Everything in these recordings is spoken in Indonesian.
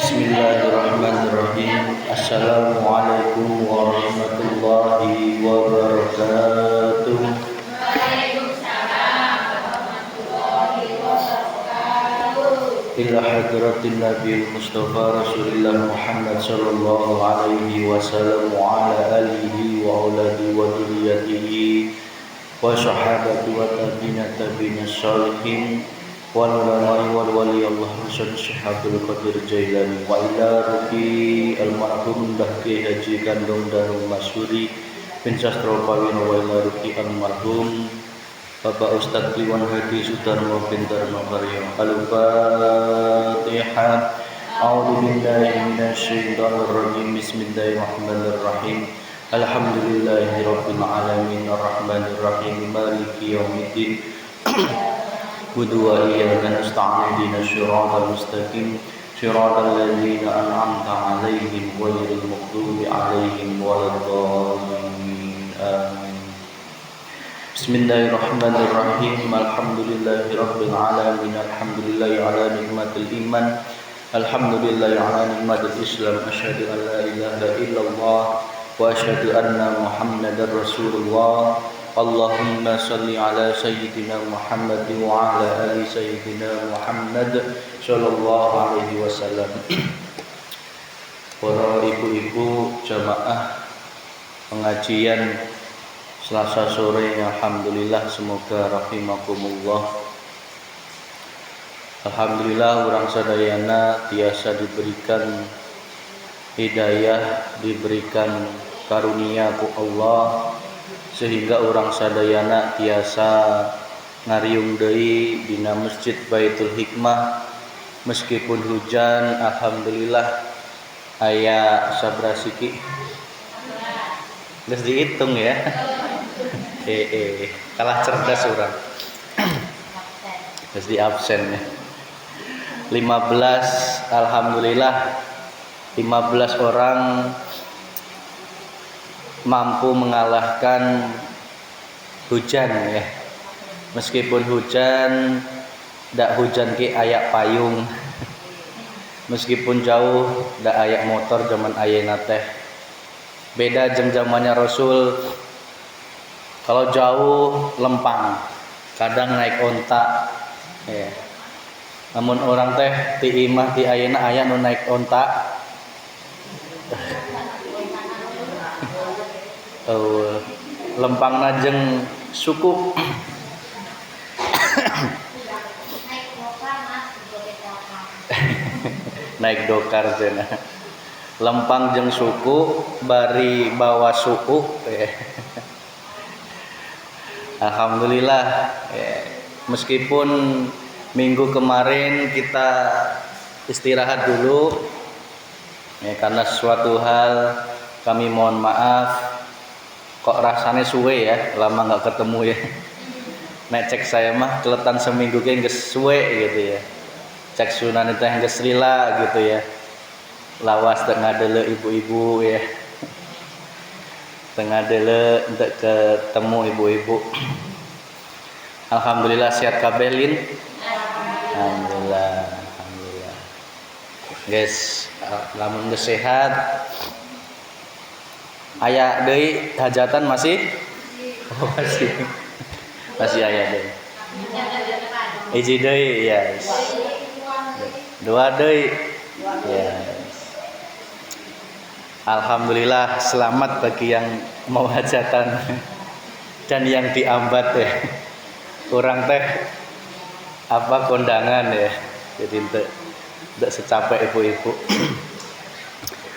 Bismillahirrahmanirrahim. Assalamualaikum warahmatullahi wabarakatuh. Waalaikumsalam warahmatullahi wabarakatuh. Ila hadratin Nabi Mustafa Rasulullah Muhammad sallallahu alaihi wasallam wa ala alihi wa auladi wa dzurriyyatihi wa sahabati wa tabi'in salihin wal ulama wal wali Allah Rasul Syekh Qadir Jailani wa ila ruhi almarhum Bahki Haji Kandung Danung Masuri bin Sastro Pawin wa ila ruhi almarhum Bapak Ustadz Kliwon Hadi Sudarmo bin Darmo Maryam. Al-Fatihah. A'udzu billahi minasyaitonir rajim. Bismillahirrahmanirrahim. Alhamdulillahirabbil alamin arrahmanir rahim maliki yaumiddin. Budu wa iyyaka nasta'in ihdinas siratal mustaqim siratal ladzina an'amta 'alaihim ghairil maghdubi 'alaihim waladdallin. Amin. Bismillahirrahmanirrahim. Alhamdulillahirabbil alamin. Alhamdulillahi ala nikmatil iman. Alhamdulillahi ala nikmatil islam. Asyhadu an la ilaha illallah wa asyhadu anna Muhammadar Rasulullah. Allahumma salli ala sayyidina Muhammad wa ala ali sayyidina Muhammad sallallahu alaihi wasallam. Para ibu-ibu jamaah pengajian Selasa sore, alhamdulillah, semoga rahimakumullah. Alhamdulillah urang sadayana tiasa diberikan hidayah, diberikan karunia ku Allah sehingga urang sadayana tiasa ngariung deui dina Masjid Baitul Hikmah meskipun hujan. Alhamdulillah aya sabra siki geus dihitung ya. Kalah cerdas orang. Terus di absen ya. 15, alhamdulillah 15 orang mampu mengalahkan hujan ya. Meskipun hujan, ndak hujan ki ayak payung. Meskipun jauh, ndak ayak motor zaman ayeuna teh. Beda jeung zamannya Rasul. Kalau jauh lempang, kadang naik onta. Ya. Namun orang teh ti imah ti ayeuna aya nu naik onta. Lempangna jeung suku. Naik dokar cenah. Lempang jeung suku bari bawa suku. Alhamdulillah ya, meskipun minggu kemarin kita istirahat dulu ya, karena suatu hal kami mohon maaf, kok rasanya suwe ya, lama nggak ketemu ya. Nek cek saya mah keletan seminggu kayak geus suwe gitu ya, cek sunan teh geus lila gitu ya, lawas teu ngadeuleu ibu-ibu ya. Tengah dele untuk ketemu ibu-ibu. Alhamdulillah sehat kabelin. Alhamdulillah, alhamdulillah. Guys, lamun geus sehat. Aya deui hajatan masih? Oh, masih. Masih aya deui. Hiji deui, yes. Dua deui. Yes. Alhamdulillah selamat bagi yang mau hajatan dan yang diambat ya. Kurang teh apa kondangan ya. Jadi tidak secapek ibu-ibu.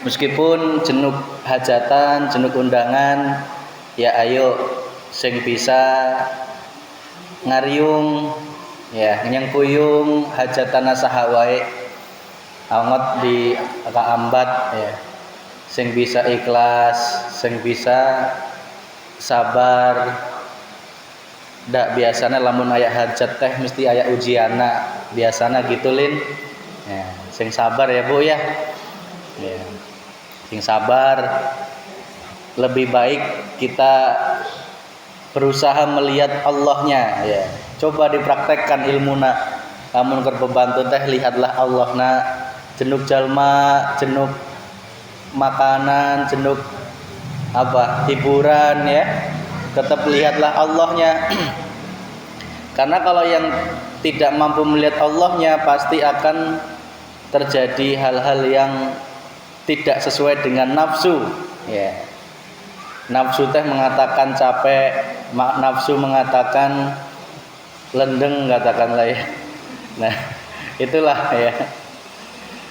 Meskipun jenuk hajatan, jenuk undangan, ya ayo sing bisa ngariung ya nyengkuyung hajatan saha wae angot di kaambat ya. Sing bisa ikhlas, sing bisa sabar. Ndak biasanya lamun aya hajat teh mesti aya ujiana. Biasana gitu Lin. Ya, sing sabar ya Bu ya. Ya. Sing sabar. Lebih baik kita berusaha melihat Allahnya ya. Coba dipraktekkan ilmuna. Lamun keur bebantu teh lihatlah Allahna. Jenuk jalma, jenuk makanan, jenuk apa hiburan ya, tetap lihatlah Allahnya. Karena kalau yang tidak mampu melihat Allahnya pasti akan terjadi hal-hal yang tidak sesuai dengan nafsu ya. Nafsu teh mengatakan capek, nafsu mengatakan lendeng katakanlah ya. Nah itulah ya.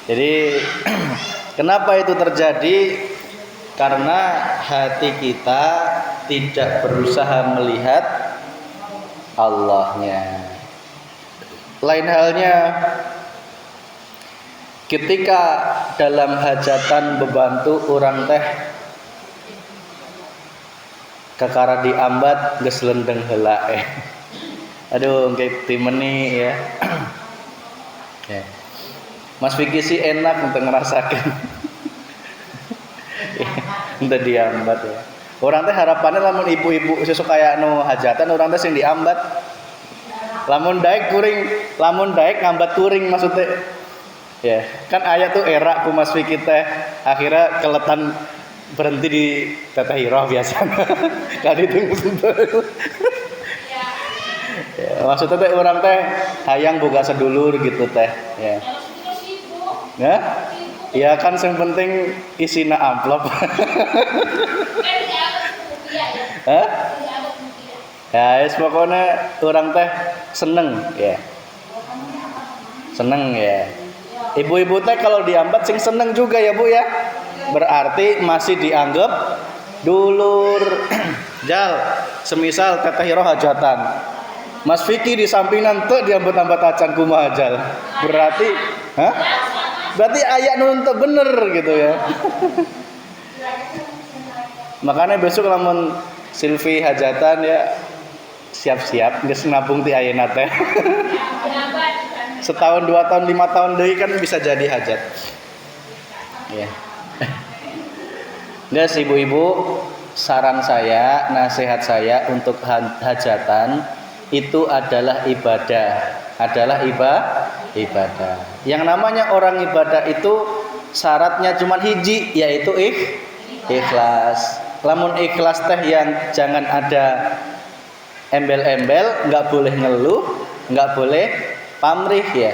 Jadi kenapa itu terjadi? Karena hati kita tidak berusaha melihat Allahnya. Lain halnya ketika dalam hajatan bebantu orang teh kakara diambat geus lendeng heula Aduh kayak timeni ya. Ya. Mas Vicky sih enak untuk ngerasakan. Entah diambat ya. Orang teh harapannya lamun ibu-ibu sesuk aya nu hajatan orang teh sing diambat. Lamun daek ngambat kuring maksudnya. Ya, kan aya tuh era ku Mas Vicky teh akhirnya keletan berhenti di Teteh Hiroh biasanya. Kan ditunggu sebentar. Ya, maksudnya teh orang teh hayang boga sedulur gitu teh ya. Ya? Ya kan yang penting isina amplop. Hah? Ya, pokoknya orang teh seneng ya. Seneng ya. Ibu-ibu teh kalau diambat sing seneng juga ya Bu ya. Berarti masih dianggap dulur. Jal, semisal Teteh Hiroh hajatan. Mas Vicky di sampingan teu diambat-ambat acan kumaha jal. Berarti, hah? Berarti ayat nuntut bener gitu ya. Makanya besok lamun Silvi hajatan ya siap-siap geus nabung ti ayeuna teh. Setahun, 2 tahun, 5 tahun deui kan bisa jadi hajat. Ya. Guys, ibu-ibu, saran saya, nasihat saya untuk hajatan itu adalah ibadah. Ibadah. Yang namanya orang ibadah itu syaratnya cuma hiji, yaitu ikhlas. Lamun ikhlas teh yang jangan ada embel-embel, nggak boleh ngeluh, nggak boleh pamrih ya.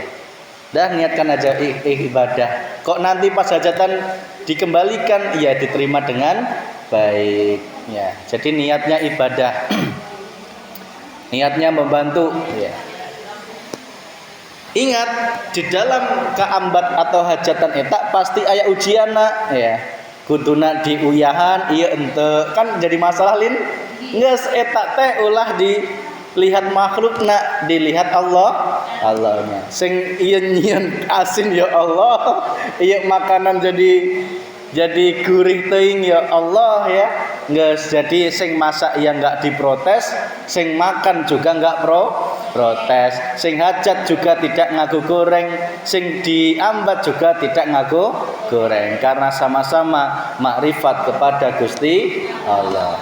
Dah niatkan aja ibadah. Kok nanti pas hajatan dikembalikan, ya diterima dengan baik ya. Jadi niatnya ibadah. Niatnya membantu ya. Ingat di dalam kaambat atau hajatan eta pasti aya ujianna ya. Kuduna diuyahan ieu ente kan jadi masalah Lin. Geus eta teh ulah dilihat makhlukna, dilihat Allahnya. Sing ieu nyieun asin ya Allah, ieu makanan jadi gurih teuing ya Allah ya. Geus jadi sing masak yang enggak diprotes, sing makan juga enggak protes, sing hajat juga tidak ngaku goreng, sing diambat juga tidak ngaku goreng karena sama-sama makrifat kepada Gusti Allah.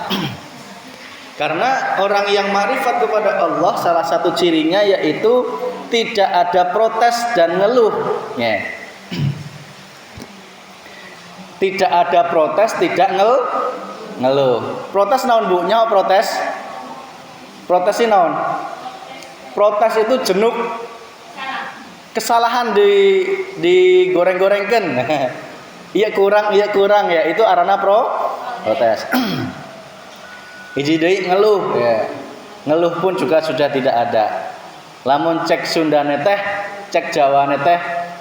Karena orang yang makrifat kepada Allah salah satu cirinya yaitu tidak ada protes dan ngeluh. Ya. Tidak ada protes, tidak ngeluh. Protes naon Bu? Nyawa protes? Protes sih naon? Protes itu jenuk kesalahan di goreng-gorengkeun. Iya kurang ya, itu arana protes. Hiji deui ngeluh ya. Ngeluh pun juga sudah tidak ada. Lamun cek Sundane teh cek jawane teh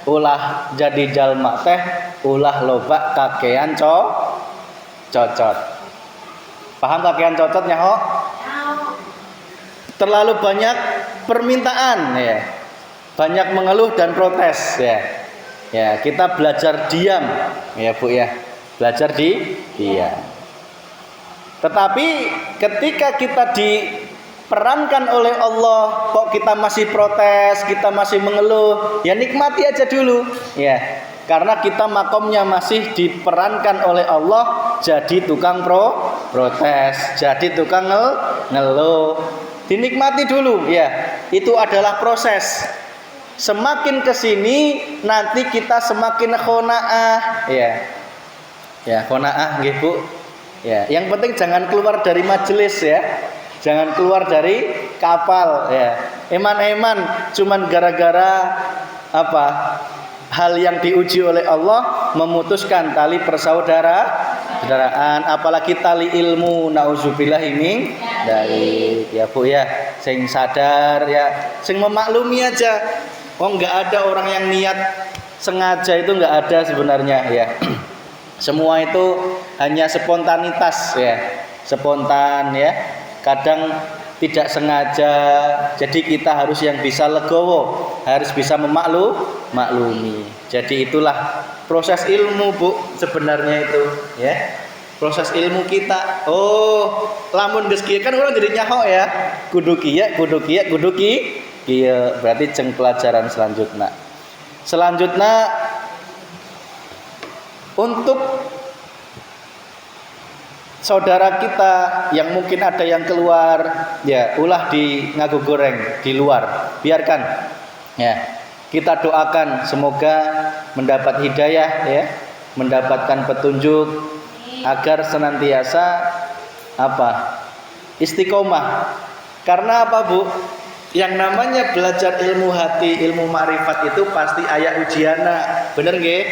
ulah jadi jalma teh ulah loba kakean cocot. Paham kakean cocotnya ho? Terlalu banyak permintaan ya. Banyak mengeluh dan protes ya. Ya, kita belajar diam ya, Bu ya. Belajar diam. Tetapi ketika kita diperankan oleh Allah, kok kita masih protes, kita masih mengeluh, ya nikmati aja dulu, ya. Karena kita makomnya masih diperankan oleh Allah, jadi tukang protes, jadi tukang ngeluh. Dinikmati dulu, ya. Itu adalah proses. Semakin kesini, nanti kita semakin qanaah, ya. Ya, qanaah nggih, Bu. Ya, yang penting jangan keluar dari majelis ya. Jangan keluar dari kapal ya. Eman-eman cuman gara-gara apa? Hal yang diuji oleh Allah memutuskan tali persaudaraan, apalagi tali ilmu, nauzubillahi min dari ya Bu ya. Sing sadar ya, sing memaklumi aja. Oh, enggak ada orang yang niat sengaja, itu enggak ada sebenarnya ya. Semua itu hanya spontanitas ya, spontan ya. Kadang tidak sengaja. Jadi kita harus yang bisa legowo, harus bisa maklumi. Jadi itulah proses ilmu Bu sebenarnya itu ya. Proses ilmu kita. Oh, lamun geus kieu kan orang jadi nyaho ya. Kudu kieu, berarti ceng pelajaran selanjutnya. Untuk saudara kita yang mungkin ada yang keluar, ya ulah di ngagu goreng di luar, biarkan. Ya, kita doakan semoga mendapat hidayah, ya, mendapatkan petunjuk agar senantiasa istiqomah. Karena apa Bu? Yang namanya belajar ilmu hati, ilmu ma'rifat itu pasti aya ujiana, bener nggih?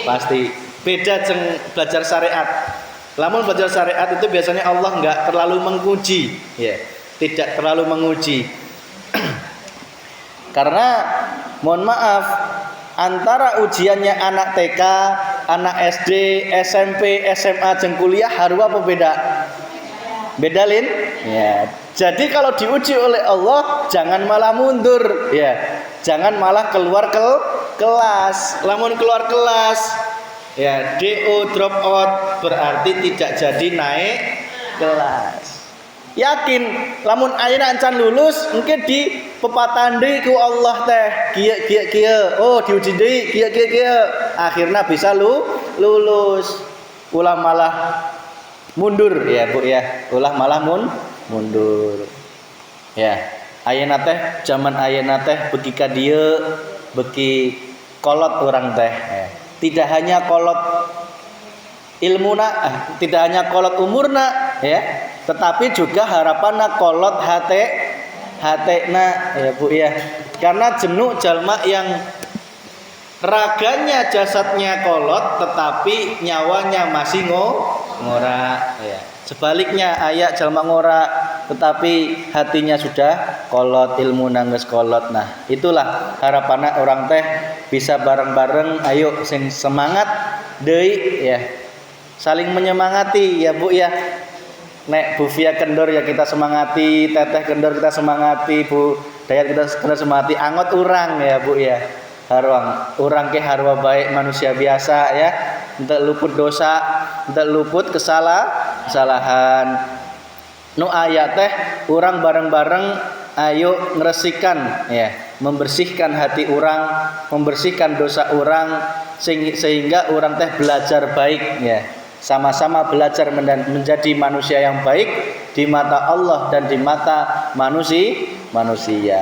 Pasti. Beda jeng belajar syariat. Lamun belajar syariat itu biasanya Allah enggak terlalu menguji, ya. Tidak terlalu menguji. Karena mohon maaf, antara ujiannya anak TK, anak SD, SMP, SMA jeng kuliah haru apa beda? Beda Lin? Ya. Jadi kalau diuji oleh Allah jangan malah mundur, ya. Jangan malah keluar kelas. Lamun keluar kelas, ya DO drop out berarti tidak jadi naik kelas. Yakin lamun ayeuna encan lulus mungkin di pepatandi ku Allah teh kieu oh diuji deui kieu akhirnya bisa lulus. Ulah malah mundur ya Bu ya. Ulah malah mundur. Ya, ayeuna teh zaman ayeuna teh beki ka dieu beki kolot urang teh. Ya. Tidak hanya kolot ilmuna, tidak hanya kolot umurna, ya, tetapi juga harapanna kolot hatena, ya Bu ya. Karena jenuh jalma yang raganya jasadnya kolot, tetapi nyawanya masih ngora, ya. Sebaliknya ayak jalma ngora, tetapi hatinya sudah kolot, ilmu nangges kolot. Nah, itulah harapanna orang teh bisa bareng-bareng, ayo sing semangat deui ya. Saling menyemangati ya Bu ya. Nek Bu Fia kendor ya kita semangati, Teteh kendor kita semangati, Bu Dayat kita semangati, angot urang ya Bu ya. Haruang urang ke harwa baik manusia biasa ya. Entek luput dosa, entek luput kesalahan. Nu aya teh urang bareng-bareng ayo ngeresikan ya, membersihkan hati urang, membersihkan dosa urang sehingga urang teh belajar baik ya. Sama-sama belajar menjadi manusia yang baik di mata Allah dan di mata manusia.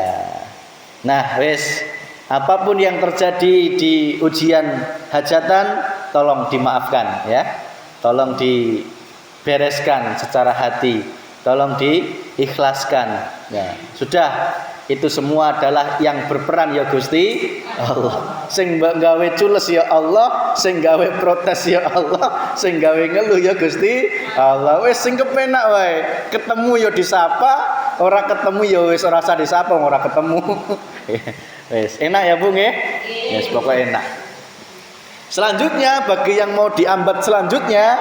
Nah, wes apapun yang terjadi di ujian hajatan tolong dimaafkan ya. Tolong dibereskan secara hati. Tolong diikhlaskan. Ya, sudah. Itu semua adalah yang berperan ya Gusti Allah. Sing gawe cules ya Allah, sing gawe protes ya Allah, sing gawe ngeluh ya Gusti Allah. Wis sing kepenak wae. Ketemu ya disapa, ora ketemu ya wis ora usah disapa, ora ketemu. Wes, enak ya Bu nggih? Yes, pokoknya enak. Selanjutnya bagi yang mau diambat selanjutnya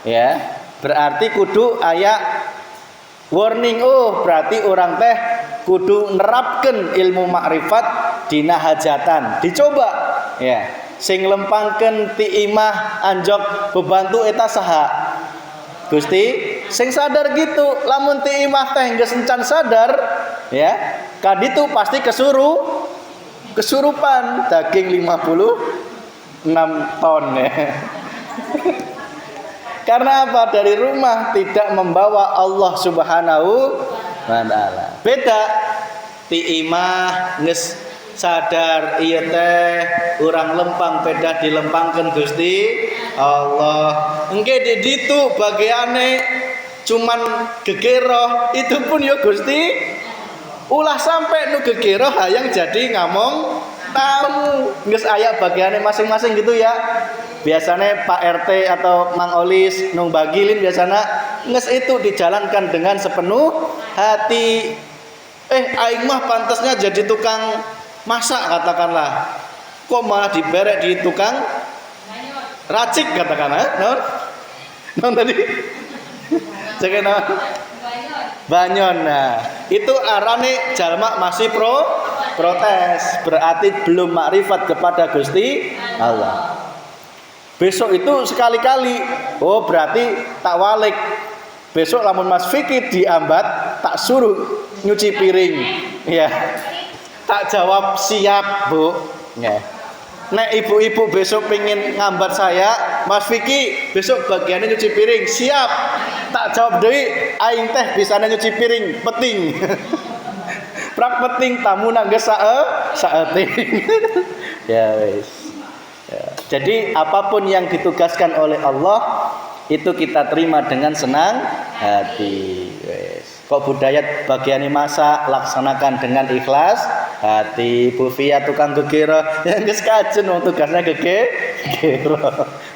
ya, berarti kudu aya warning. Oh, berarti orang teh kudu nerapkan ilmu makrifat dina hajatan. Dicoba ya. Sing lempangkeun ti imah anjok bebantu eta saha? Gusti, sing sadar gitu. Lamun ti imah teh geus encan sadar ya, kaditu pasti kesurupan daging 56 ton ya. Karena apa? Dari rumah tidak membawa Allah Subhanahu wa taala. Beda ti imah geus sadar ieu teh urang lempang beda dilempangkeun Gusti Allah. Engke di ditu bagiane cuman gegeroh, itu pun ya Gusti ulah sampai nu gegeroh hayang jadi ngamong tamu. Geus aya bagiane masing-masing gitu ya. Biasanya Pak RT atau Mang Olis nung bagilin biasanya geus itu dijalankan dengan sepenuh hati. Aing mah pantasnya jadi tukang masak katakanlah. Kok malah diberek di tukang racik katakanlah. Non tadi. Cek banyon. Nah, itu arane jalma masih protes, berarti belum makrifat kepada Gusti Allah. Besok itu sekali-kali, oh berarti tak walik. Besok lamun Mas Fikri diambat, tak suruh nyuci piring, ya. Tak jawab siap Bu, ya. Nek ibu-ibu besok pengen ngambat saya, Mas Fikri besok bagiannya nyuci piring, siap. Tak jawab deui, aing teh bisane nyuci piring, penting. Prak penting tamu nangge saeuting. Ya wis. Ya. Jadi apapun yang ditugaskan oleh Allah itu kita terima dengan senang hati. Wis. Kok budaya bagian masak laksanakan dengan ikhlas hati. Bu Fia tukang gegero yang geus kajen wong tugasnya gegero.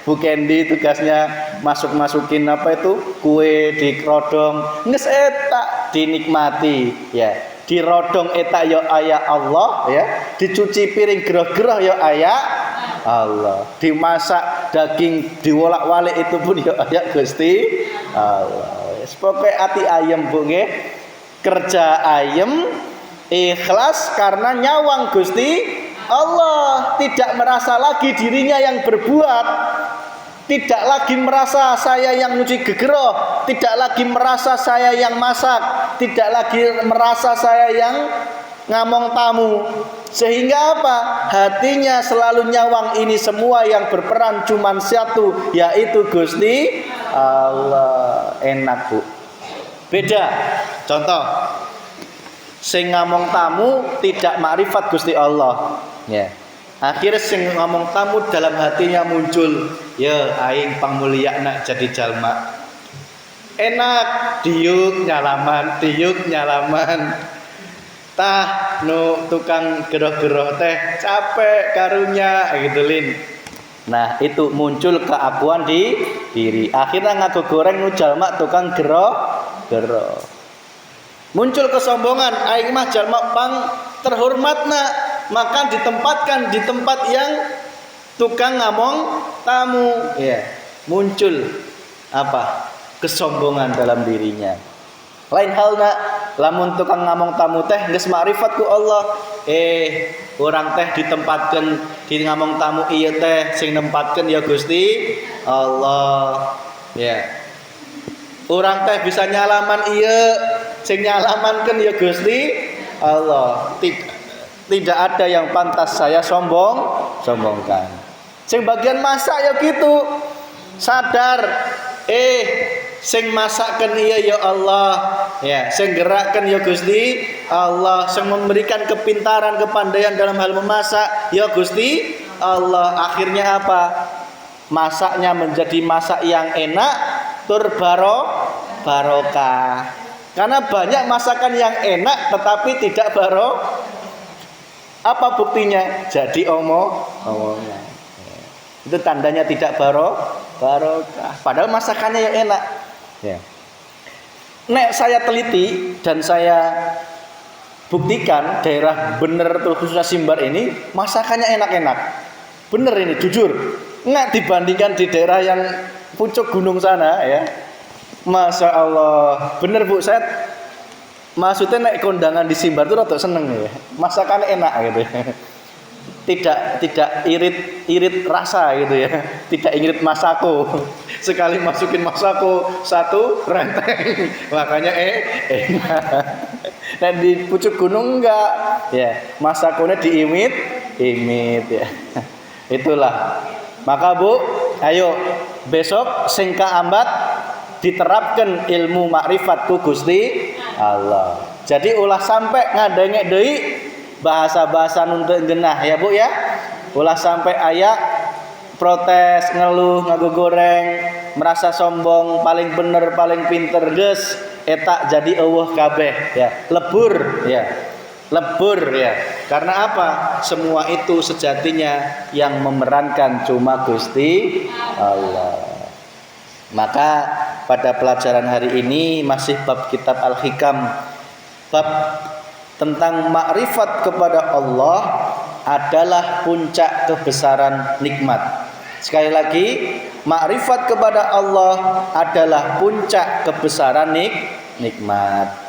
Bu Kendi tugasnya masukin apa itu kue di kerodong geus eta dinikmati ya. Di rodong eta ya aya Allah ya, dicuci piring gerah-gerah ya aya Allah, dimasak daging diwolak-walik itu pun ya aya Gusti Allah. Pokoke ati ayem Bu nggih. Kerja ayem ikhlas karena nyawang Gusti Allah, tidak merasa lagi dirinya yang berbuat. Tidak lagi merasa saya yang nyuci gegero, tidak lagi merasa saya yang masak, tidak lagi merasa saya yang ngamong tamu. Sehingga apa? Hatinya selalu nyawang ini semua yang berperan cuman satu, yaitu Gusti Allah. Enak Bu. Beda. Contoh, sing ngamong tamu tidak makrifat Gusti Allah. Ya. Akhirnya sing ngomong tamu dalam hatinya muncul, ya aing pangmulyana jadi jalma. Enak diuk nyalaman. Tah nu tukang geroh-geroh teh capek karunya gitu lin. Nah, itu muncul keakuan di diri. Akhirnya ngaku goreng nu jalma tukang geroh-geroh. Muncul kesombongan, aing mah jalma pang terhormatna. Maka ditempatkan di tempat yang tukang ngamong tamu ya, muncul apa? Kesombongan dalam dirinya. Lain halna lamun tukang ngamong tamu teh geus makrifat ku Allah, orang teh ditempatkan di ngamong tamu ieu teh sing nempatkeun ya Gusti Allah ya. Orang teh bisa nyalaman ieu sing nyalamankeun ya Gusti Allah. Tidak ada yang pantas saya sombongkan. Sing bagian masak ya gitu. Sadar, sing masakkan iya ya Allah, ya, sing gerakkan ya Gusti Allah, sing memberikan kepintaran, kepandaian dalam hal memasak ya Gusti Allah. Akhirnya apa? Masaknya menjadi masak yang enak, tur barokah. Karena banyak masakan yang enak tetapi tidak barokah. Apa buktinya? Jadi omongan. Itu tandanya tidak barokah. Padahal masakannya yang enak. Ya. Nek saya teliti dan saya buktikan daerah bener tuh khususnya Simbar ini masakannya enak-enak. Bener ini jujur. Nggak dibandingkan di daerah yang pucuk gunung sana ya. Masya Allah. Bener Bu, saya maksudnya naik kondangan di Simbar tuh rada seneng ya. Masakannya enak gitu ya. Tidak irit rasa gitu ya. Tidak irit masako. Sekali masukin masako satu renteng. Makanya enak. Dan di pucuk gunung enggak ya. Masakonya diimit ya. Itulah. Maka Bu, ayo besok singka ambat diterapkan ilmu makrifat ku Gusti Allah. Jadi ulah sampai ngadengek deui bahasa-bahasa nuntut genah ya Bu ya. Ulah sampai ayak protes, ngeluh, ngagogoreng, merasa sombong, paling bener, paling pinter, geus eta jadi eueuh kabeh ya. Lebur ya. Lebur ya. Karena apa? Semua itu sejatinya yang memerankan cuma Gusti Allah. Maka pada pelajaran hari ini masih bab kitab Al-Hikam, bab tentang makrifat kepada Allah adalah puncak kebesaran nikmat. Sekali lagi, makrifat kepada Allah adalah puncak kebesaran nikmat.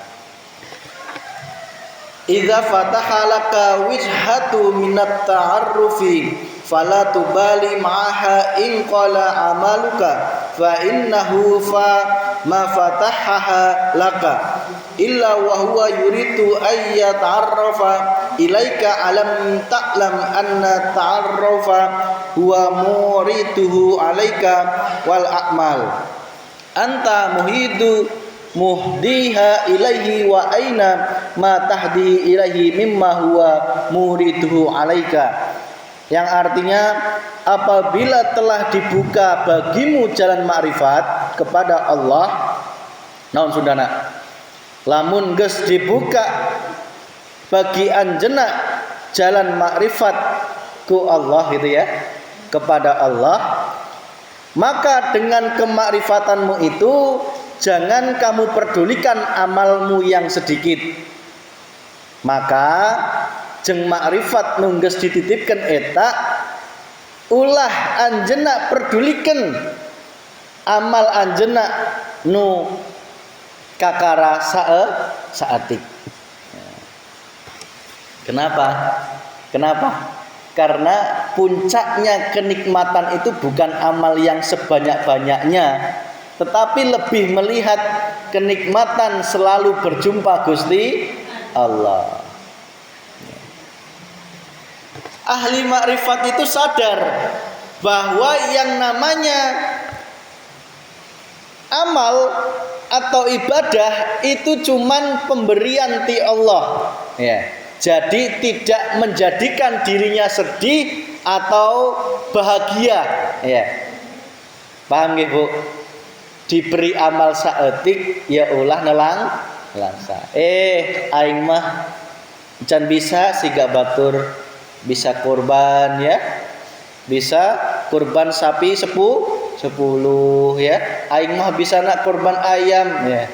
Idza fataha laka wijhatu minat ta'arrufi fala tubali ma'aha in qala amaluka fa innahu fa ma fatahaha laka illa wa huwa yuridu ay yata'arrafa ilaika alam ta'lam anna ta'arrafa huwa muriduhu alaika wal a'mal anta muhdiha ilaihi wa aina ma tahdi ilaihi mimma huwa muriduhu alaika. Yang artinya apabila telah dibuka bagimu jalan makrifat kepada Allah, naon sundana, lamun geus dibuka bagi anjeunna jalan makrifat ku Allah gitu ya, kepada Allah, maka dengan kemakrifatanmu itu jangan kamu pedulikan amalmu yang sedikit. Maka jeung makrifat nungges dititipkan eta ulah anjeunna pedulikeun amal anjeunna nu kakara saatik. Kenapa? Karena puncaknya kenikmatan itu bukan amal yang sebanyak-banyaknya, tetapi lebih melihat kenikmatan selalu berjumpa Gusti Allah. Ahli makrifat itu sadar bahwa yang namanya amal atau ibadah itu cuman pemberian ti Allah ya. Jadi tidak menjadikan dirinya sedih atau bahagia ya. Paham nggih Bu? Diberi amal saeutik ya ulah nelangsa. Aing mah can bisa siga batur, bisa kurban ya. Bisa kurban sapi 10 ya. Aing mah bisa nak kurban ayam ya.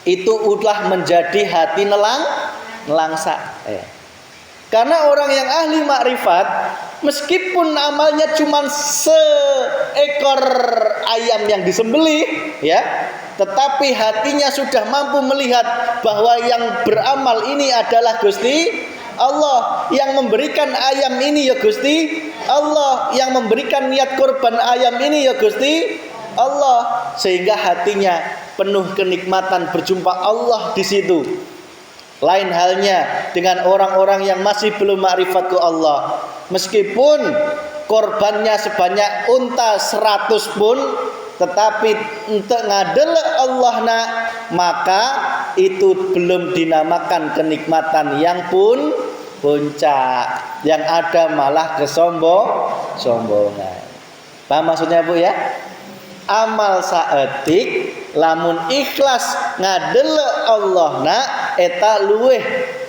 Itu ulah menjadi hati nelangsa ya. Karena orang yang ahli makrifat meskipun amalnya cuma seekor ayam yang disembelih ya, tetapi hatinya sudah mampu melihat bahwa yang beramal ini adalah Gusti Allah, yang memberikan ayam ini ya Gusti Allah, yang memberikan niat kurban ayam ini ya Gusti Allah, sehingga hatinya penuh kenikmatan berjumpa Allah di situ. Lain halnya dengan orang-orang yang masih belum makrifat ke Allah. Meskipun korbannya sebanyak unta 100 pun, tetapi untuk ngadel Allah maka itu belum dinamakan kenikmatan yang puncak. Yang ada malah kesombongan. Paham maksudnya Bu ya? Amal saeutik lamun ikhlas ngadel Allah eta luweh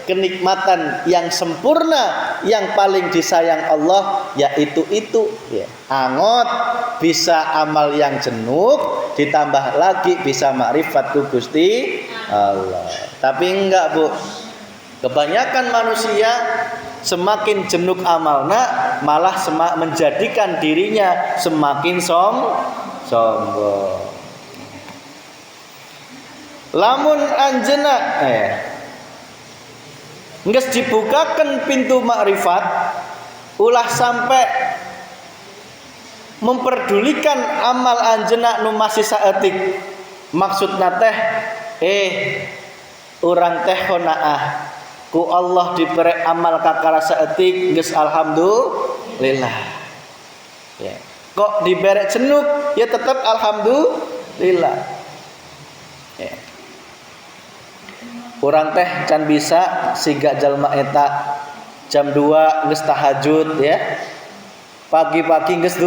kenikmatan yang sempurna, yang paling disayang Allah yaitu itu ya. Angot bisa amal yang jenub, ditambah lagi bisa makrifat ku Gusti Allah. Tapi enggak Bu, Kebanyakan manusia semakin jenuk amalna malah menjadikan dirinya semakin sombong. Lamun anjeuna geus dibukakan pintu makrifat ulah sampai memperdulikan amal anjeuna nu masih saeutik. Maksudna teh urang teh honaah ku Allah diberi amal kakara saeutik geus alhamdulillah. Ya. Kok diberi cenuk ya tetap alhamdulillah. Ya. Urang teh can bisa siga jalma eta jam 2 geus tahajud ya. Pagi-pagi geus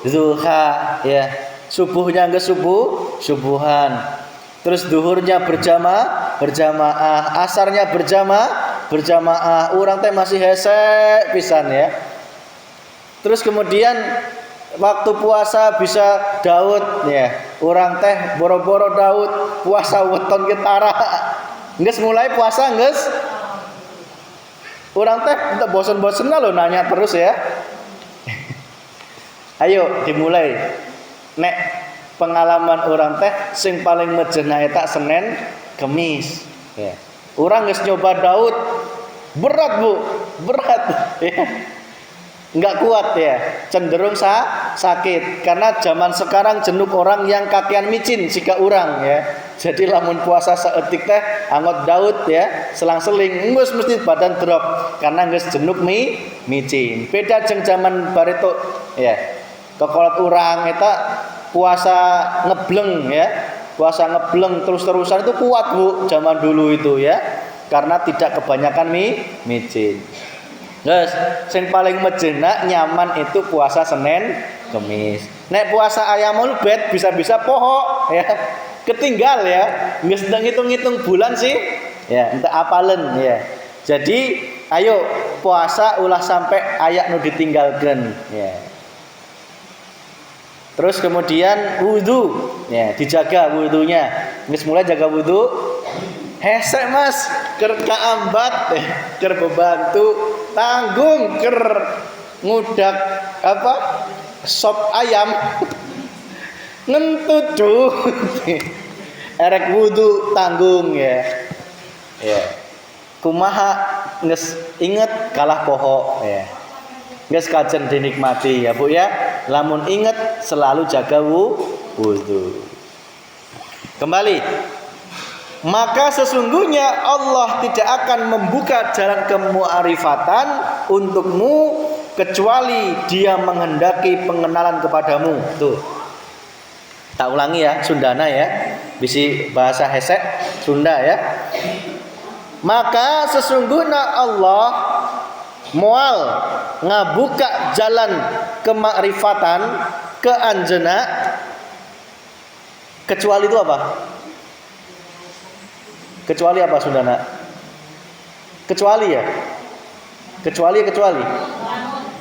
duha ya. Subuhnya geus subuhan. Terus duhurnya berjamaah, asarnya berjamaah. Urang teh masih hese pisan ya. Terus kemudian waktu puasa bisa Daud ya. Urang teh boro-boro Daud puasa weton getara. Geus mulai puasa geus. Urang teh bosen-bosenna lo nanya terus ya. Ayo dimulai. Nek pengalaman orang teh sing paling mejena eta Senin Kemis ya. Urang geus nyoba Daud berat Bu, berat ya. Enggak kuat ya, cenderung sakit karena zaman sekarang jenuk orang yang kakean micin sika urang ya. Jadi lamun puasa saeutik teh angot Daud ya, selang-seling geus mesti badan drop karena geus jenuk micin. Beda jeung zaman bareto ya. Kokolot urang eta puasa ngebleng ya. Puasa ngebleng terus-terusan itu kuat Bu zaman dulu itu ya. Karena tidak kebanyakan micin. Guys, sing paling mejena nyaman itu puasa Senin Kemis. Nek puasa ayam ulbet bisa-bisa poho ya. Ketinggal ya. Geus ngitung-ngitung bulan sih ya, entek apalen ya. Jadi ayo puasa ulah sampai ayak nu ditinggalkeun ya. Terus kemudian wudu ya, dijaga wudunya. Geus mulai jaga wudu. Hese Mas, keur kaambat keur bebantu tanggung ker ngudak apa sop ayam ngentut duh erek wudu tanggung ya kumaha geus inget kalah poho ya geus kajen dinikmati ya Bu ya lamun inget selalu jaga wudu. Kembali, maka sesungguhnya Allah tidak akan membuka jalan kemuarifatan untukmu kecuali Dia menghendaki pengenalan kepadamu. Tuh. Tak ulangi ya, Sundana ya. Bisi bahasa Hesek Sunda ya. Maka sesungguhnya Allah moal ngabuka jalan kemakrifatan ke anjeuna kecuali itu apa? Kecuali apa Sundana? Kecuali ya? Kecuali.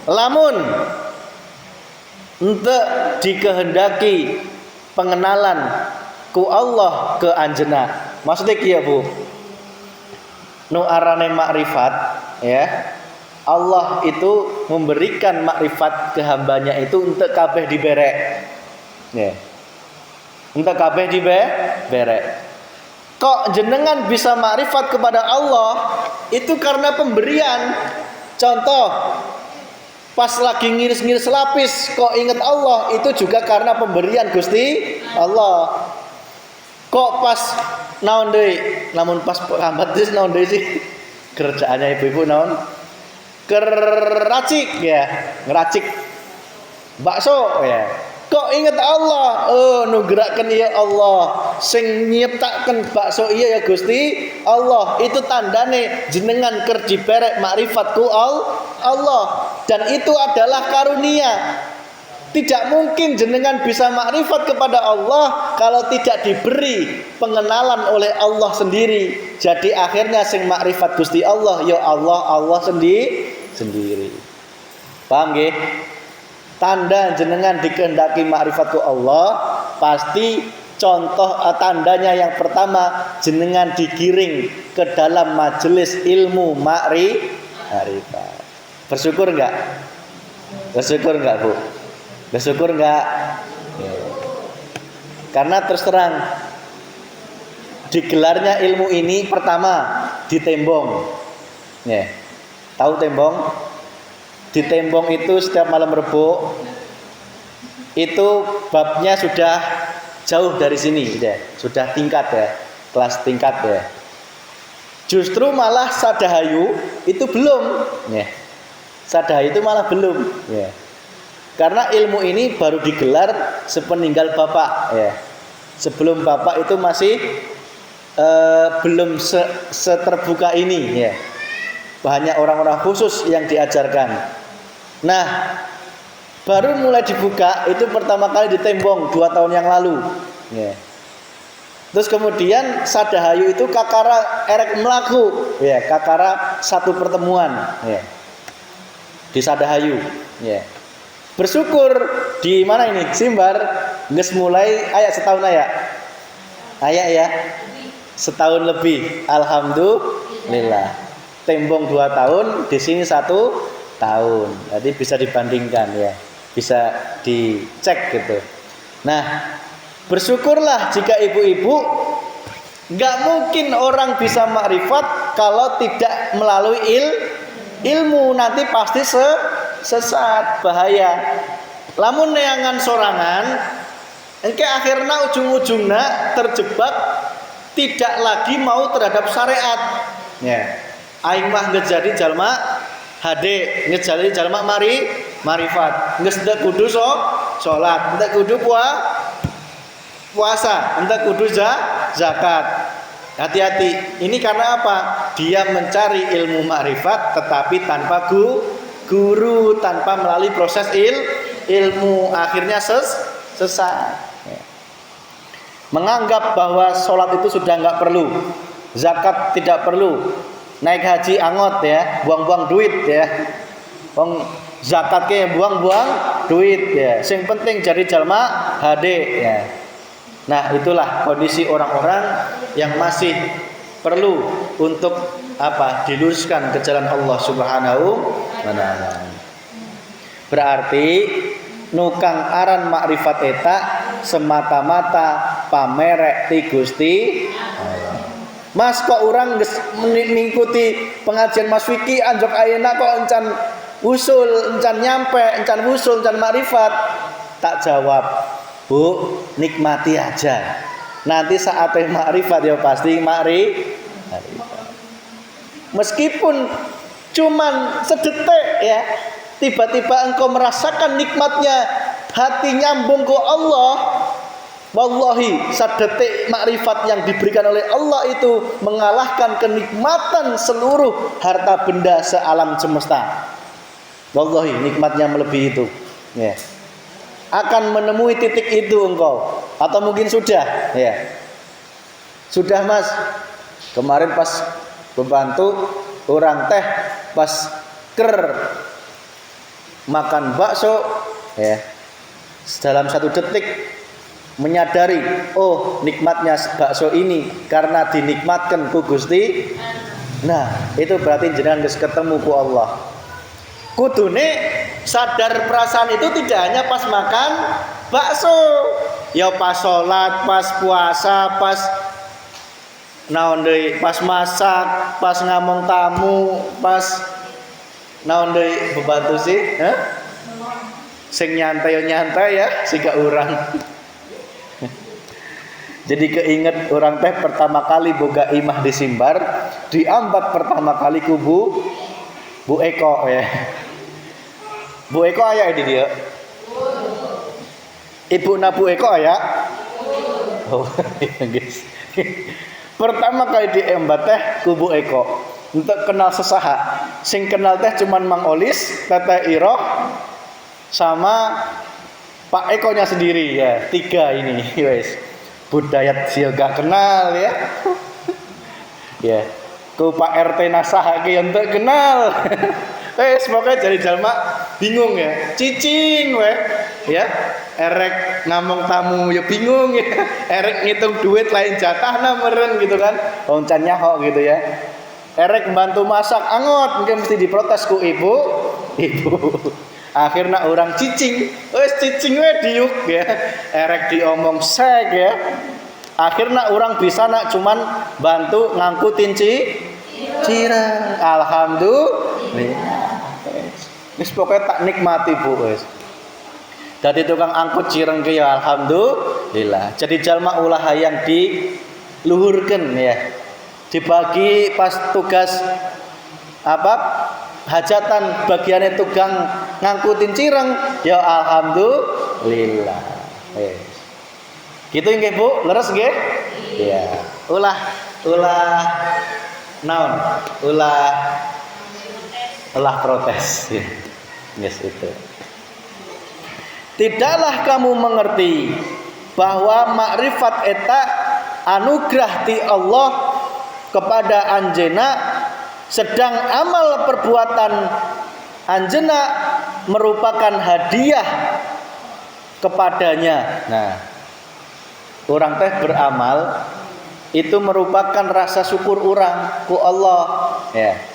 Lamun ente dikehendaki pengenalan ku Allah ke anjeuna. Maksudnya kieu Bu. Nu arane makrifat ya. Allah itu memberikan makrifat ke hambanya itu untuk kabeh diberek. Ya. Untuk kabeh diberek. Kok jenengan bisa makrifat kepada Allah itu karena pemberian. Contoh, pas lagi ngiris-ngiris lapis kok ingat Allah itu juga karena pemberian Gusti Allah. Kok pas naon deui? Namun pas lambat deui naon deui sih? Kerjaannya ibu-ibu naon? Keracik ya, ngeracik bakso ya. Kok ingat Allah? Nu gerakkeun ieu Allah. Sing nyiptakeun bakso ieu ya Gusti Allah. Itu tandane jenengan keur diberek makrifat ku Allah. Dan itu adalah karunia. Tidak mungkin jenengan bisa makrifat kepada Allah kalau tidak diberi pengenalan oleh Allah sendiri. Jadi akhirnya sing makrifat Gusti Allah ya Allah sendiri. Paham nggih? Tanda jenengan dikehendaki makrifat ku Allah pasti contoh tandanya yang pertama jenengan digiring ke dalam majelis ilmu ma'rifat. Bersyukur enggak? Bersyukur enggak, Bu? Bersyukur enggak? Ya. Karena terus terang digelarnya ilmu ini pertama di Tembong. Ya. Tahu Tembong? Di Tembong itu setiap malam Rebo itu babnya sudah jauh dari sini ya. Sudah tingkat ya, kelas tingkat ya. Justru malah Sadahayu itu belum ya. Sadahayu itu malah belum ya. Karena ilmu ini baru digelar sepeninggal Bapak ya. Sebelum Bapak itu masih belum seterbuka ini ya. Banyak orang-orang khusus yang diajarkan. Nah, baru mulai dibuka itu pertama kali di Tembong 2 tahun yang lalu ya. Terus kemudian Sadahayu itu kakara erek melaku ya, kakara satu pertemuan ya. Di Sadahayu ya. Bersyukur di mana ini? Simbar geus mulai setahun aya ya. Setahun lebih. Alhamdulillah. Tembong 2 tahun, di sini 1 tahun. Jadi bisa dibandingkan ya. Bisa dicek gitu. Nah, bersyukurlah jika ibu-ibu enggak mungkin orang bisa makrifat kalau tidak melalui ilmu, nanti pasti sesat, bahaya. Lamun neangan sorangan engke akhirnya ujung-ujungnya terjebak tidak lagi mau terhadap syariat ya. Aing mah ngejadi jalma hade, ngejadi jalma marifat, geus teu kudu salat, teu kudu puasa, teu kudu zakat. Hati-hati. Ini karena apa? Dia mencari ilmu makrifat tetapi tanpa guru, tanpa melalui proses ilmu, akhirnya sesat. Menganggap bahwa sholat itu sudah nggak perlu, zakat tidak perlu, naik haji angot ya, buang-buang duit ya, zakatnya buang-buang duit ya. Yang penting jadi jalma hade ya. Nah, itulah kondisi orang-orang yang masih perlu untuk diluruskan ke jalan Allah Subhanahu wa taala. Berarti nukang aran makrifat eta semata-mata pamerek ti Gusti Allah. Mas kok orang mengikuti pengajian Mas Wiki anjok ayeuna kok encan usul, encan nyampe, encan usul, encan makrifat. Tak jawab, Bu, nikmati aja. Nanti saatnya makrifat ya pasti makrifat. Meskipun cuman sedetik ya, tiba-tiba engkau merasakan nikmatnya hati nyambung ke Allah. Wallahi sedetik makrifat yang diberikan oleh Allah itu mengalahkan kenikmatan seluruh harta benda sealam semesta. Wallahi nikmatnya melebihi itu ya. Akan menemui titik itu engkau, atau mungkin sudah ya. Sudah Mas, kemarin pas membantu orang teh pas makan bakso ya, dalam 1 detik menyadari, oh nikmatnya bakso ini karena dinikmatkan ku Gusti. Nah, itu berarti jenengan geus ketemu ku Allah. Kudune sadar perasaan itu tidak hanya pas makan bakso, ya pas sholat, pas puasa, pas naon deui, pas masak, pas ngamong tamu, pas naon deui bebantu sih, sing nyantai ya, siga urang. Jadi keinget orang teh pertama kali boga imah di Simbar, diambak pertama kali kubu Bu Eko ya. Bu Eko aya di dia. Ibu na Bu Eko aya. Oh, guys. Pertama kali diembat teh kubu Eko. Untuk kenal sesaha. Sing kenal teh cuman Mang Olis, Teteh Iroh, sama Pak Ekonya sendiri ya. 3 ini, guys. Budaya sih gak kenal ya. Ya. Ku Pak RT nasaha ki ente kenal. Semoga jadi jalma bingung ya, cicing we ya, erek ngomong tamu ya bingung ya, erek ngitung duit lain jatah meren gitu kan, wong can nyahok gitu ya, erek bantu masak angot mungkin mesti diprotes ku ibu, akhirnya orang cicing, wes cicing we diuk ya, erek diomong sek ya, akhirnya orang bisa nak cuman bantu ngangkutin cireng, alhamdulillah. Wis pokoknya tak nikmati bu wis. Dadi tukang angkut cireng ki ya alhamdulillah. Jadi jalma ulah hayang diluhurkeun ya. Dibagi pas tugas apa? Hajatan bagiannya tukang ngangkutin cireng ya alhamdulillah. Wis. Gitu nggih Bu, leres nggih? Iya. Ulah naon? Ulah protes. Yes, itu. Tidaklah kamu mengerti bahwa makrifat eta anugerah ti Allah kepada anjena, sedang amal perbuatan anjena merupakan hadiah kepadanya. Nah, orang teh beramal itu merupakan rasa syukur orang ku Allah ya.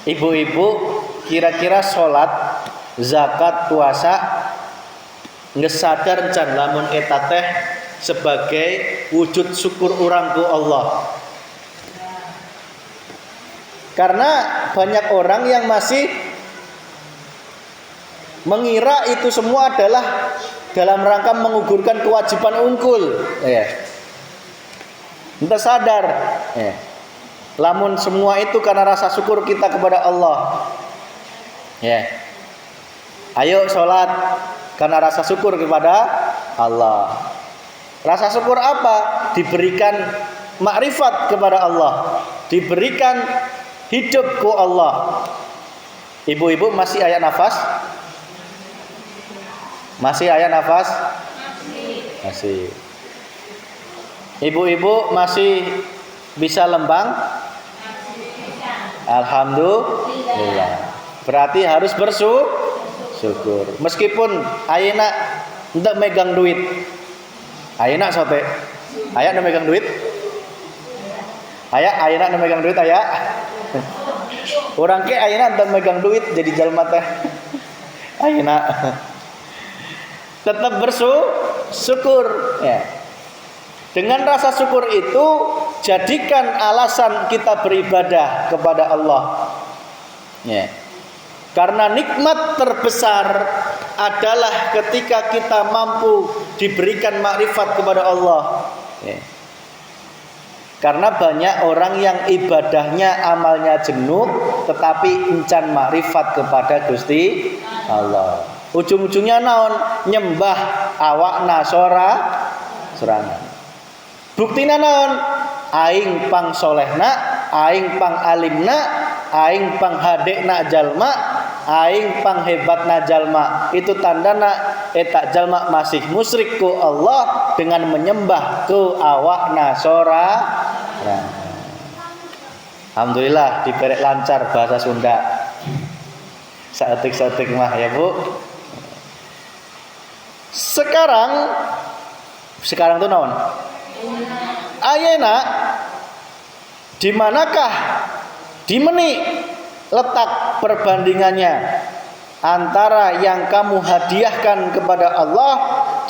Ibu-ibu kira-kira sholat, zakat, puasa geus sadar can lamun eta teh sebagai wujud syukur orang ku Allah. Karena banyak orang yang masih mengira itu semua adalah dalam rangka menggugurkan kewajiban unggul ya. Entah sadar ya. Lamun semua itu karena rasa syukur kita kepada Allah ya. Ayo sholat karena rasa syukur kepada Allah. Rasa syukur apa? Diberikan makrifat kepada Allah, diberikan hidup ku Allah. Ibu-ibu masih aya nafas? Masih aya nafas? Masih. Ibu-ibu masih bisa lembang? Alhamdulillah. Berarti harus bersyukur. Meskipun ayeuna henteu megang duit. Ayeuna sote. Aya nu megang duit? Ayeuna nu megang duit aya? Urang ke ayeuna henteu megang duit jadi jalma teh. Ayeuna tetap bersyukur ya. Dengan rasa syukur itu jadikan alasan kita beribadah kepada Allah ya. Karena nikmat terbesar adalah ketika kita mampu diberikan makrifat kepada Allah ya. Karena banyak orang yang ibadahnya amalnya jenuh tetapi encan makrifat kepada Gusti Allah. Ujung-ujungnya naon? Nyembah awakna sorangan. Buktina naon? Aing pang solehna, aing pang alimna, aing pang hadekna jalma, aing pang hebatna jalma. Itu tandana eta jalma masih musyrik ku Allah dengan menyembah ku awakna sorangan. Alhamdulillah diperek lancar bahasa Sunda. Saeutik-saeutik mah ya Bu. Sekarang tuh naon? Ayeuna di manakah dimeni letak perbandingannya antara yang kamu hadiahkan kepada Allah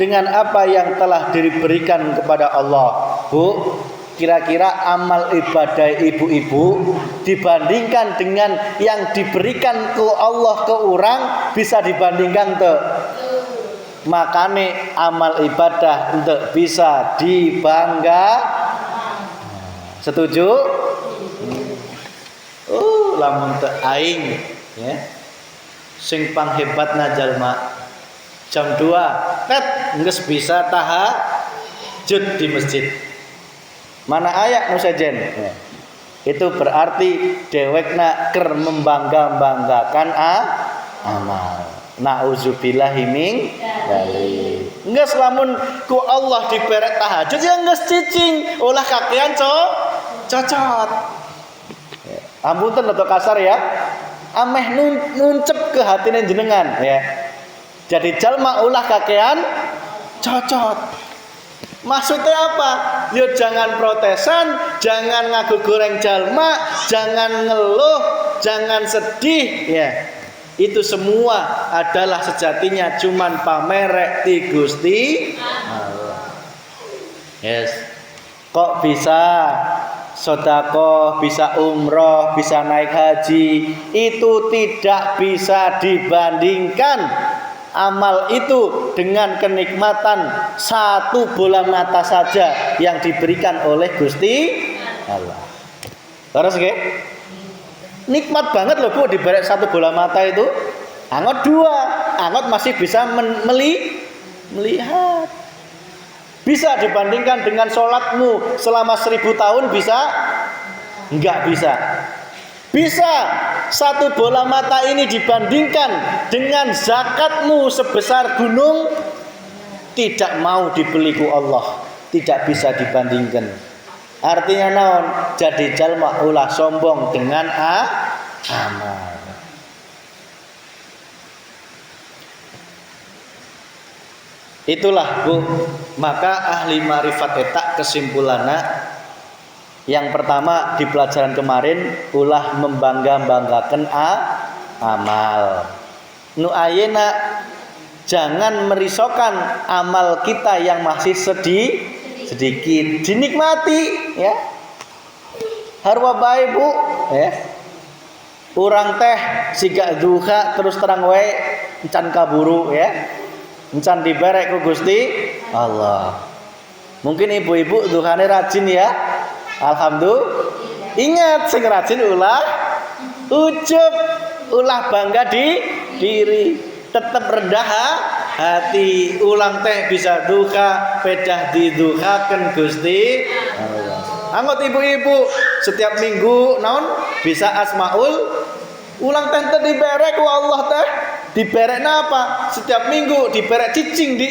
dengan apa yang telah diberikan kepada Allah? Bu, kira-kira amal ibadah ibu-ibu dibandingkan dengan yang diberikan ke Allah ke orang bisa dibandingkan tuh? Makane amal ibadah untuk bisa dibangga. Setuju? Lamun teu aing ya. Sing panghebatna jalma jam 2 geus bisa tahajud di masjid. Mana aya nu sejen? Ya. Itu berarti dewekna keur membangga-banggakan amal. Nauzubillahi min dzalik. Geus lamun ku Allah diperek tahajud ya geus cicing, ulah kakean cocot. Ampunten atau kasar ya. Ameh nuncep ke hatine jenengan ya. Jadi jalma ulah kakean cocot. Maksudnya apa? Ya jangan protesan, jangan ngaku goreng jalma, jangan ngeluh, jangan sedih ya. Itu semua adalah sejatinya cuman pamerek ti Gusti Allah. Yes. Kok bisa sedekah, bisa umroh, bisa naik haji? Itu tidak bisa dibandingkan amal itu dengan kenikmatan satu bola mata saja yang diberikan oleh Gusti Allah. Terus nggih? Nikmat banget loh Bu dibarek satu bola mata itu. Angot dua, angot masih bisa melihat. Bisa dibandingkan dengan sholatmu selama 1000 tahun bisa? Enggak bisa. Bisa satu bola mata ini dibandingkan dengan zakatmu sebesar gunung, tidak mau dibeli ku Allah, tidak bisa dibandingkan. Artinya naon? Jadi jalma ulah sombong dengan amal. Itulah Bu, maka ahli ma'rifat eta kesimpulanna yang pertama di pelajaran kemarin ulah membangga-banggakan amal. Nu ayeuna jangan merisaukan amal kita yang masih sedikit, dinikmati ya. Harwa bae Bu ya. Urang teh siga duha terus terang wae encan kaburu ya. Encan diberek ku Gusti Allah. Mungkin ibu-ibu duhane rajin ya. Alhamdulillah. Ingat sing rajin ulah ujub, ulah bangga diri, tetap rendah hati. Ulang teh bisa duka, pedah diduhaken Gusti Allah. Angot ibu-ibu setiap minggu naon bisa asmaul ulang teh diberek ku Allah teh. Diberek apa? Setiap minggu diberek cicing di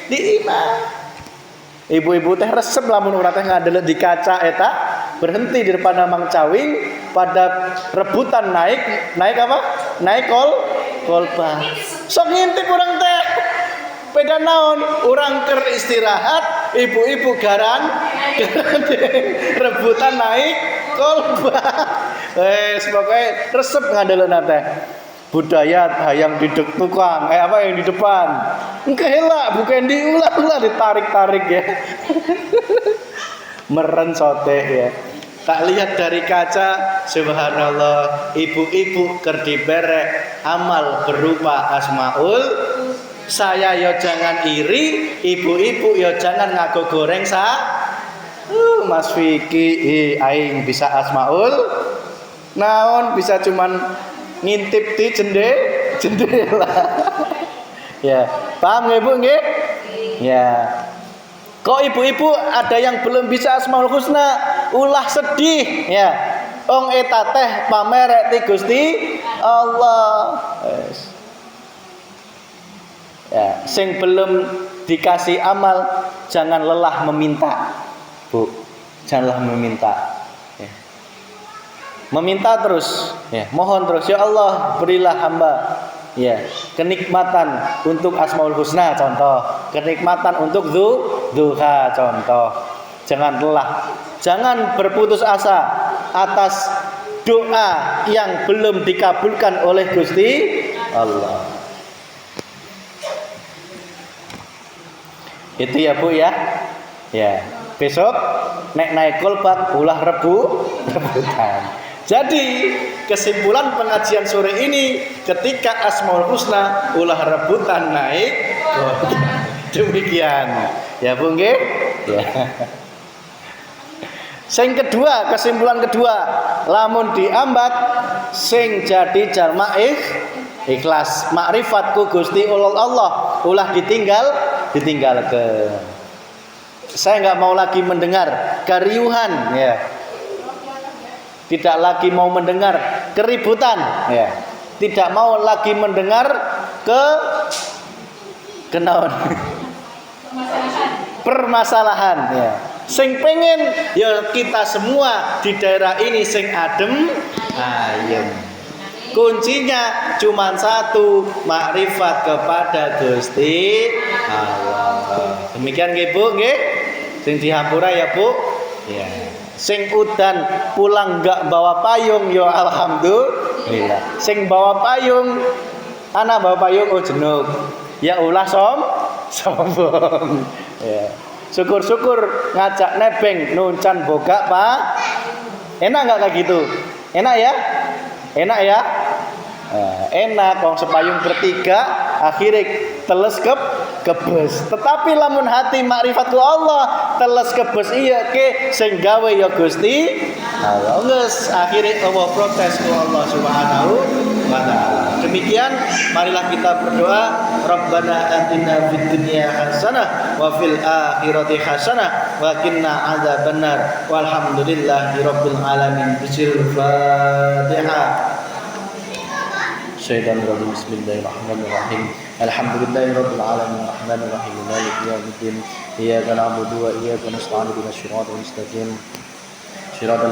imah. Ibu-ibu teh resep lamun urang teh ngadelet di kaca eta, berhenti di depan Mang Cawing pada rebutan naik apa? Naik kolba. Sok ngintip urang teh. Peda naon? Urang keur istirahat, ibu-ibu garan rebutan naik kolba. Pokoke resep ngadeulna teh. Budaya hayang di tukang, apa yang di depan. Engkeula bukan diulah-ulah ditarik-tarik ya. Meren sote ya. Tak lihat dari kaca, subhanallah, ibu-ibu keur diberek amal berupa asmaul. Saya yo jangan iri, ibu-ibu yo jangan ngaku goreng Mas Vicky aing bisa asmaul. Naon bisa cuman ngintip di jendela. Ya, paham nggih Bu nggih? Ya. Kok ibu-ibu ada yang belum bisa Asmaul Husna, ulah sedih ya. Ong eta teh pamerek ti Gusti Allah. Yes. Ya, sing belum dikasih amal jangan lelah meminta. Bu, janganlah meminta. Meminta terus ya, mohon terus ya Allah berilah hamba ya kenikmatan untuk Asmaul Husna contoh, kenikmatan untuk duha contoh. Jangan lelah, jangan berputus asa atas doa yang belum dikabulkan oleh Gusti Allah. Itu ya Bu ya. Ya, besok naik kolbak ulah rebutan. Jadi kesimpulan pengajian sore ini ketika Asmaul Husna ulah rebutan naik demikian ya Bu nggih ya. Sing kedua, kesimpulan kedua, lamun diambat sing jadi jalma ikhlas makrifat ku Gusti Allah ulah ditinggal ke. Saya enggak mau lagi mendengar keriuhan ya. Tidak lagi mau mendengar keributan ya. Tidak mau lagi mendengar kenaon permasalahan ya. Sing pengen ya kita semua di daerah ini sing adem ayem. Kuncinya cuma satu, makrifat kepada Gusti Allah. Demikian nggih Bu, nggih. Sing dihampura ya Bu. Ya. Sing udan pulang enggak bawa payung ya alhamdulillah. Sing bawa payung, anak bawa payung oh jenuk. Ya ulah sombong. Ya. Syukur-syukur ngajak nebeng nuncan boga Pak. Enak enggak kayak gitu? Enak ya? Enak ya? Enak wong sepayung bertiga akhirnya teles kebes. Tetapi lamun hati makrifat ku Allah teles kebes iya ke sing gawe ya Gusti Allah. Geus akhirnya Allah protes ku Allah Subhanahu wa taala. Demikian marilah kita berdoa, Rabbana atina fid dunya hasanah wa fil akhirati hasanah wa qina adzabannar. Walhamdulillahi rabbil alamin. Bismillahirrahmanirrahim. Syaitanirrajim. Bismillahirrahmanirrahim. Alhamdulillahirabbil alamin arrahmanir rahim maliki yaumiddin. Iyyaka na'budu wa iyyaka nasta'in ihdinas siratal mustaqim. Shiratal